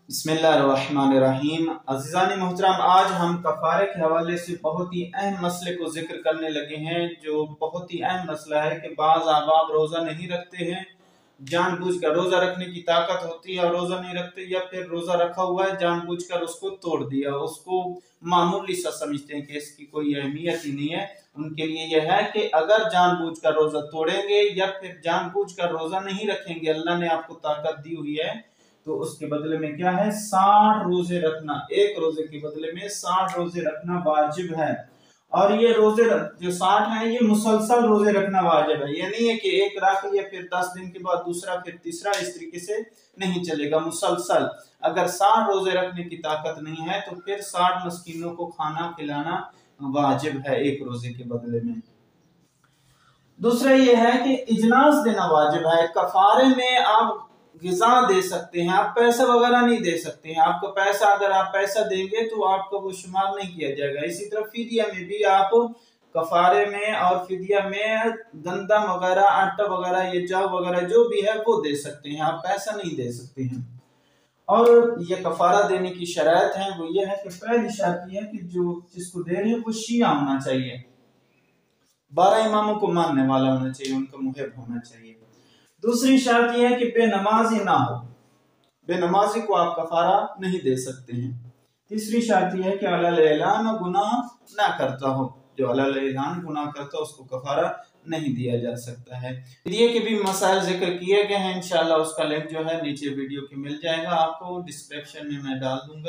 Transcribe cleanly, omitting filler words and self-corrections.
बिस्मिल्लाहिर्रहमानिर्रहीम। अज़ीज़ान मोहतरम, आज हम कफ़ारे के हवाले से बहुत ही अहम मसले को जिक्र करने लगे हैं, जो बहुत ही अहम मसला है कि बाज़ अहबाब रोज़ा नहीं रखते हैं, जानबूझकर रोज़ा रखने की ताकत होती है और रोज़ा नहीं रखते, या फिर रोज़ा रखा हुआ है जानबूझकर उसको तोड़ दिया, उसको मामूली सा समझते हैं कि इसकी कोई अहमियत ही नहीं है। उनके लिए यह है कि अगर जानबूझकर रोज़ा तोड़ेंगे या फिर जानबूझकर रोज़ा नहीं रखेंगे, अल्लाह ने आपको ताकत दी हुई है तो उसके बदले में क्या है, 60 रोजे रखना, एक रोजे के बदले में 60 रोजे रखना वाजिब है। और ये रोजे जो 60 है ये मुसलसल रोजे रखना वाजिब है। ये नहीं है कि एक रख लिया फिर 10 दिन के बाद दूसरा फिर तीसरा, इस तरीके से नहीं चलेगा। मुसलसल अगर 60 रोजे रखने की ताकत नहीं है तो फिर 60 मस्कीनों को खाना खिलाना वाजिब है एक रोजे के बदले में। दूसरा ये है कि इजनास देना वाजिब है। कफारे में आप गिज़ा दे सकते हैं, आप पैसा वगैरह नहीं दे सकते हैं। आपको पैसा, अगर आप पैसा देंगे तो आपका वो शुमार नहीं किया जाएगा। इसी तरह फिदिया में भी आप कफारे में और फिदिया में गंदम वगैरह, आटा वगैरह, ये जौ वगैरह जो भी है वो दे सकते हैं, आप पैसा नहीं दे सकते हैं। और ये कफारा देने की शर्त है वो ये है कि पहली शर्त ये है कि जो जिसको दे रहे हैं वो शिया होना चाहिए, 12 इमामों को मानने वाला होना चाहिए, उनका मुहिब होना चाहिए। दूसरी शर्त यह है कि बेनमाजी ना हो, बेनमाजी को आप कफारा नहीं दे सकते हैं। तीसरी शर्त यह है कि अलल ऐलान गुनाह ना करता हो, जो अलल ऐलान गुनाह करता हो उसको कफारा नहीं दिया जा सकता है। ये के भी मसाइल जिक्र किए गए हैं, इंशाल्लाह उसका लिंक जो है नीचे वीडियो के मिल जाएगा, आपको डिस्क्रिप्शन में मैं डाल दूंगा।